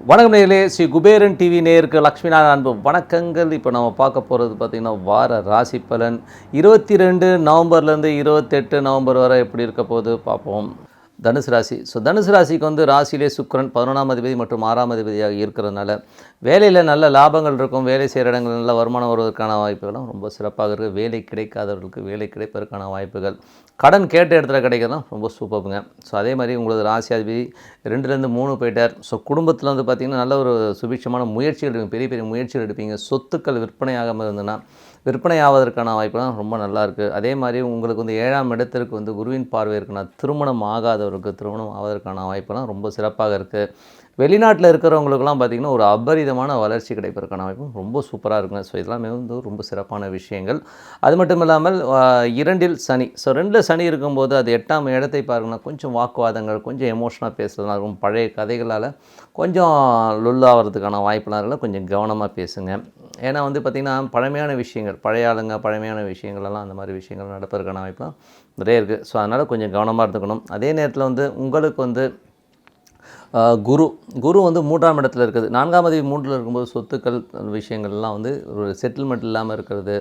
வணக்கம் நேயர்களே, ஸ்ரீ குபேரன் டிவி நேயருக்கு லக்ஷ்மிநாதன் அன்பு வணக்கங்கள். இப்போ நம்ம பார்க்க போகிறது பார்த்திங்கன்னா வார ராசி பலன் 22 நவம்பர்லேருந்து 28 நவம்பர் வரை எப்படி இருக்க போகுது பார்ப்போம். தனுசு ராசி. தனுசு ராசிக்கு வந்து ராசியிலே சுக்கிரன் 11ஆம் அதிபதி மற்றும் 6ஆம் அதிபதியாக இருக்கிறதுனால வேலையில் நல்ல லாபங்கள் இருக்கும். வேலை செய்கிற இடங்கள் நல்ல வருமானம் வருவதற்கான வாய்ப்புகளும் ரொம்ப சிறப்பாக இருக்குது. வேலை கிடைக்காதவர்களுக்கு வேலை கிடைப்பதற்கான வாய்ப்புகள், கடன் கேட்ட இடத்துல கிடைக்கிறதும் ரொம்ப சூப்பருங்க. அதே மாதிரி உங்களது ராசி அதிபதி 2லேருந்து 3 போயிட்டார். குடும்பத்தில் வந்து பார்த்திங்கன்னா நல்ல ஒரு சுபிட்சமான முயற்சிகள் எடுப்பீங்க, பெரிய பெரிய முயற்சிகள் எடுப்பீங்க. சொத்துக்கள் விற்பனையாகாமல் இருந்ததுன்னா விற்பனை ஆவதற்கான வாய்ப்புலாம் ரொம்ப நல்லாயிருக்கு. அதே மாதிரி உங்களுக்கு வந்து 7ஆம் இடத்திற்கு வந்து குருவின் பார்வை இருக்குன்னா திருமணம் ஆகாதவருக்கு திருமணம் ஆவதற்கான வாய்ப்பெல்லாம் ரொம்ப சிறப்பாக இருக்குது. வெளிநாட்டில் இருக்கிறவங்களுக்குலாம் பார்த்திங்கன்னா ஒரு அபரிதமான வளர்ச்சி கிடைப்பதற்கான வாய்ப்பும் ரொம்ப சூப்பராக இருக்குங்க. இதெல்லாமே வந்து ரொம்ப சிறப்பான விஷயங்கள். அது மட்டும் இல்லாமல் 2இல் சனி. 2இல் சனி இருக்கும்போது அது 8ஆம் இடத்தை பாருங்கன்னா கொஞ்சம் வாக்குவாதங்கள், கொஞ்சம் எமோஷனாக பேசுகிறதுலாம் இருக்கும். பழைய கதைகளால் கொஞ்சம் லுல்லாகிறதுக்கான வாய்ப்புலாம் இருக்குல்ல, கொஞ்சம் கவனமாக பேசுங்க. ஏன்னா வந்து பார்த்திங்கன்னா பழமையான விஷயங்கள், பழைய ஆளுங்க பழமையான விஷயங்களெல்லாம் அந்த மாதிரி விஷயங்கள் நடப்பதற்கான வாய்ப்புலாம் நிறைய இருக்குது. அதனால் கொஞ்சம் கவனமாக இருந்துக்கணும். அதே நேரத்தில் வந்து உங்களுக்கு வந்து குரு வந்து 3ஆம் இடத்துல இருக்குது. 4ஆம் அதிபதி 3ல் இருக்கும்போது சொத்துக்கள் விஷயங்கள்லாம் வந்து ஒரு செட்டில்மெண்ட் இல்லாமல் இருக்கிறது,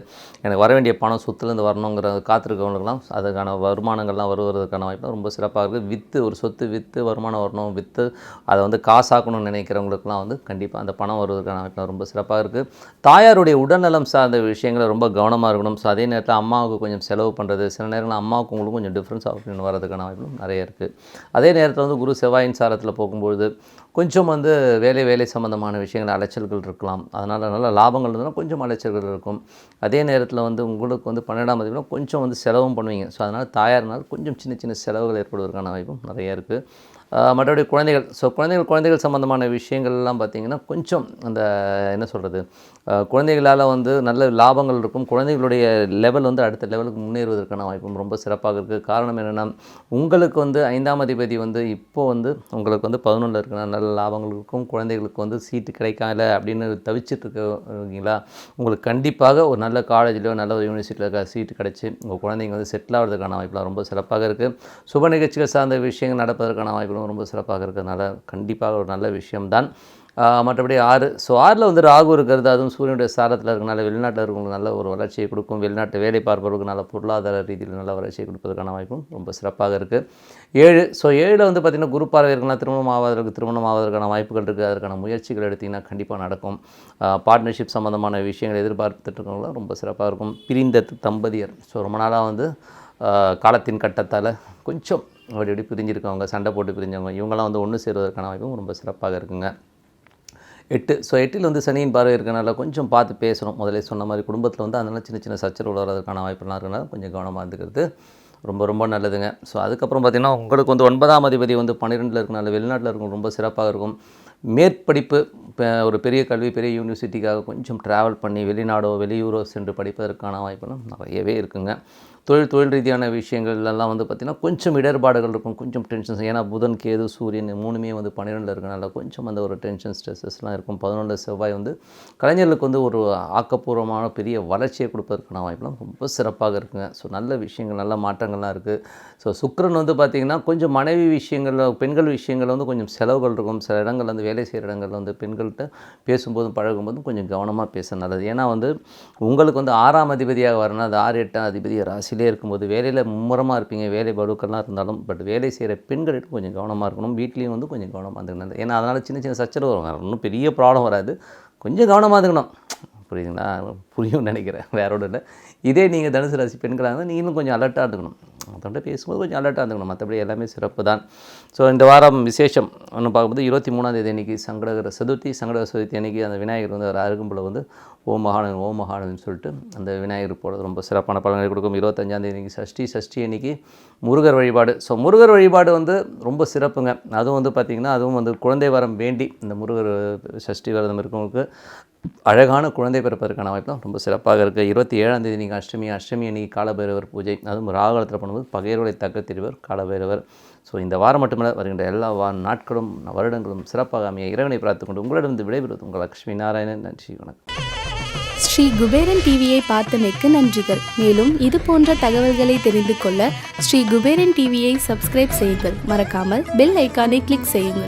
எனக்கு வர வேண்டிய பணம் சொத்துலேருந்து வரணுங்கிற காத்திருக்கவங்களுக்கெல்லாம் அதுக்கான வருமானங்கள்லாம் வருவதற்கான வாய்ப்பு ரொம்ப சிறப்பாக இருக்குது. ஒரு சொத்து விற்று வருமானம் வரணும், விற்று அதை வந்து காசாக்கணும்னு நினைக்கிறவங்களுக்குலாம் வந்து கண்டிப்பாக அந்த பணம் வருவதற்கான வாய்ப்பு ரொம்ப சிறப்பாக இருக்குது. தாயாருடைய உடல்நலம் சார்ந்த விஷயங்களை ரொம்ப கவனமாக இருக்கணும். அதே நேரத்தில் அம்மாவுக்கு கொஞ்சம் செலவு பண்ணுறது, சில நேரங்களில் அம்மாவுக்கு உங்களுக்கு கொஞ்சம் டிஃப்ரென்ஸ் ஆப்ஷன் வரதுக்கான வாய்ப்பும் நிறைய இருக்குது. அதே நேரத்தில் வந்து குரு செவ்வாயின் சாரத்தில் போகும்போது கொஞ்சம் வந்து வேலை சம்மந்தமான விஷயங்கள் அலைச்சல்கள் இருக்கலாம். அதனால் நல்ல லாபங்கள் இருந்தாலும் கொஞ்சம் அலைச்சல்கள் இருக்கும். அதே நேரத்தில் வந்து உங்களுக்கு வந்து 12ஆம் அதிபதினா கொஞ்சம் வந்து செலவும் பண்ணுவீங்க. அதனால் தாயார்னால் கொஞ்சம் சின்ன சின்ன செலவுகள் ஏற்படுவதற்கான வாய்ப்பும் நிறைய இருக்குது. மற்றபடி குழந்தைகள் சம்மந்தமான விஷயங்கள்லாம் பார்த்திங்கன்னா கொஞ்சம் அந்த என்ன சொல்கிறது, குழந்தைகளால் வந்து நல்ல லாபங்கள் இருக்கும். குழந்தைகளுடைய லெவல் வந்து அடுத்த லெவலுக்கு முன்னேறுவதற்கான வாய்ப்பும் ரொம்ப சிறப்பாக இருக்குது. காரணம் என்னென்னா உங்களுக்கு வந்து 5ஆம் அதிபதி வந்து இப்போது வந்து உங்களுக்கு வந்து 11ல் இருக்கிற நல்ல லாபங்கள் இருக்கும். குழந்தைகளுக்கு வந்து சீட்டு கிடைக்கல அப்படின்னு தவிச்சிட்டு இருக்கீங்களா, உங்களுக்கு கண்டிப்பாக ஒரு நல்ல காலேஜ்லையோ நல்ல ஒரு யூனிவர்சிட்டியில் இருக்க சீட்டு கிடச்சி உங்கள் குழந்தைங்க வந்து செட்டில் ஆகிறதுக்கான வாய்ப்புலாம் ரொம்ப சிறப்பாக இருக்குது. சுப நிகழ்ச்சிகள் சார்ந்த விஷயங்கள் நடப்பதற்கான வாய்ப்புகளும் ரொம்ப சிறப்பாக இருக்கிறதுனால கண்டிப்பாக ஒரு நல்ல விஷயம்தான். மற்றபடி 6ல் வந்து ராகு இருக்கிறது, அதுவும் சூரியனுடைய சாரத்தில் இருக்கிறனால வெளிநாட்டில் இருக்கிறவங்களுக்கு நல்ல ஒரு வளர்ச்சியை கொடுக்கும். வெளிநாட்டு வேலை பார்ப்பவர்களுக்கு நல்ல பொருளாதார ரீதியில் நல்ல வளர்ச்சியை கொடுப்பதற்கான வாய்ப்பும் ரொம்ப சிறப்பாக இருக்குது. 7 வந்து பார்த்திங்கன்னா குரு பார்வை இருக்குன்னா திருமணம் ஆவதற்கான வாய்ப்புகள் இருக்குது. அதற்கான முயற்சிகள் எடுத்திங்கன்னா கண்டிப்பாக நடக்கும். பார்ட்னர்ஷிப் சம்மந்தமான விஷயங்கள் எதிர்பார்த்துட்டு இருக்கவங்களாம் ரொம்ப சிறப்பாக இருக்கும். பிரிந்த தம்பதியர் ரொம்ப நாளாக வந்து காலத்தின் கட்டத்தால் கொஞ்சம் அப்படி பிரிஞ்சிருக்கவங்க, சண்டை போட்டு பிரிஞ்சவங்க, இவங்கெல்லாம் வந்து ஒன்று சேருவதற்கான வாய்ப்பும் ரொம்ப சிறப்பாக இருக்குங்க. 8 8ல் வந்து சனியின் பார்வை இருக்கனால கொஞ்சம் பார்த்து பேசணும். முதலே சொன்ன மாதிரி குடும்பத்தில் வந்து அதனால் சின்ன சின்ன சச்சரவு வர்றதுக்கான வாய்ப்புலாம் இருக்கிறனால கொஞ்சம் கவனமாக இருந்துக்கிறது ரொம்ப நல்லதுங்க. அதுக்கப்புறம் பார்த்திங்கன்னா உங்களுக்கு வந்து 9ஆம் அதிபதி வந்து 12ல் இருக்கனால வெளிநாட்டில் இருக்கும் ரொம்ப சிறப்பாக இருக்கும். மேற்படிப்பு ஒரு பெரிய கல்வி, பெரிய யூனிவர்சிட்டிக்காக கொஞ்சம் ட்ராவல் பண்ணி வெளிநாடோ வெளியூரோ சென்று படிப்பதற்கான வாய்ப்புலாம் நிறையவே இருக்குங்க. தொழில் ரீதியான விஷயங்கள்லாம் வந்து பார்த்திங்கன்னா கொஞ்சம் இடர்பாடுகள் இருக்கும், கொஞ்சம் டென்ஷன்ஸ். ஏன்னா புதன், கேது, சூரியன் 3மே வந்து 12ல் இருக்கனால கொஞ்சம் அந்த ஒரு டென்ஷன் ஸ்ட்ரெஸ்ஸஸ்லாம் இருக்கும். 11ல் செவ்வாய் வந்து கலைஞர்களுக்கு வந்து ஒரு ஆக்கப்பூர்வமான பெரிய வளர்ச்சியை கொடுப்பதற்கான வாய்ப்புலாம் ரொம்ப சிறப்பாக இருக்குங்க. நல்ல விஷயங்கள், நல்ல மாற்றங்கள்லாம் இருக்குது. சுக்கிரன் வந்து பார்த்திங்கன்னா கொஞ்சம் மனைவி விஷயங்களில், பெண்கள் விஷயங்களில் வந்து கொஞ்சம் செலவுகள் இருக்கும். சில இடங்களில் வந்து வேலை செய்கிற இடங்களில் வந்து பெண்கள்கிட்ட பேசும்போதும் பழகும்போதும் கொஞ்சம் கவனமாக பேச நல்லது. ஏன்னா வந்து உங்களுக்கு வந்து 6ஆம் அதிபதியாக வரணும், அது 6 8ஆம் அதிபதி ராசியிலே இருக்கும்போது வேலையில் மும்முரமாக இருப்பீங்க. வேலை பளுக்கெல்லாம் இருந்தாலும் வேலை செய்கிற பெண்கள்கிட்ட கொஞ்சம் கவனமாக இருக்கணும். வீட்லேயும் வந்து கொஞ்சம் கவனமாக இருந்துக்கணும். ஏன்னா அதனால் சின்ன சின்ன சச்சரவு வரும், ஒன்றும் பெரிய ப்ராப்ளம் வராது, கொஞ்சம் கவனமாக இருந்துக்கணும். புரியுதுங்களா? புரியும்னு நினைக்கிறேன், வேற ஒன்றும் இல்லை. இதே நீங்கள் தனுசு ராசி பெண்களாக இருந்தால் நீங்களும் கொஞ்சம் அலர்ட்டாக இருந்துக்கணும். அதோட பேசும்போது கொஞ்சம் அலர்ட்டாக இருந்துக்கணும். மற்றபடி எல்லாமே சிறப்பு தான். இந்த வாரம் விசேஷம் ஒன்று பார்க்கும்போது 23ஆம் தேதி அன்றைக்கி சங்கடகர சதுர்த்தி அன்றைக்கி அந்த விநாயகர் வந்து அருகும்புல வந்து ஓம் மகானன்னு சொல்லிட்டு அந்த விநாயகர் போடுறது ரொம்ப சிறப்பான பலன்களை கொடுக்கும். 25ஆம் தேதி அன்றைக்கி சஷ்டி அன்றைக்கி முருகர் வழிபாடு. முருகர் வழிபாடு வந்து ரொம்ப சிறப்புங்க. அதுவும் வந்து பார்த்திங்கன்னா அதுவும் வந்து குழந்தை வரம் வேண்டி இந்த முருகர் சஷ்டி விரதம் இருக்கவங்களுக்கு அழகான குழந்தை பிறப்பதற்கான வாய்ப்புலாம் ரொம்ப சிறப்பாக இருக்குது. 27ஆம் தேதி நீங்கள் அஷ்டமி அன்றைக்கி காலபைரவர் பூஜை, அதுவும் ராகுகாலத்தில் பண்ணும்போது பகைவர்களை தகர்த்தெறிவர் காலபைரவர். இந்த வாரம் மட்டுமல்ல, வருகின்ற எல்லா நாட்களும் வருடங்களும் சிறப்பாக அமைய இறைவனை பிரார்த்துக் கொண்டு உங்களிடம் விடைபெறுவது உங்கள் லக்ஷ்மி நாராயணன். நன்றி, வணக்கம். ஸ்ரீ குபேரன் டிவியை பார்த்தமைக்கு நன்றிகள். மேலும் இது போன்ற தகவல்களை தெரிந்து கொள்ள ஸ்ரீ குபேரன் டிவியை சப்ஸ்கிரைப் செய்யுங்கள். மறக்காமல் பெல் ஐக்கானை கிளிக் செய்யுங்கள்.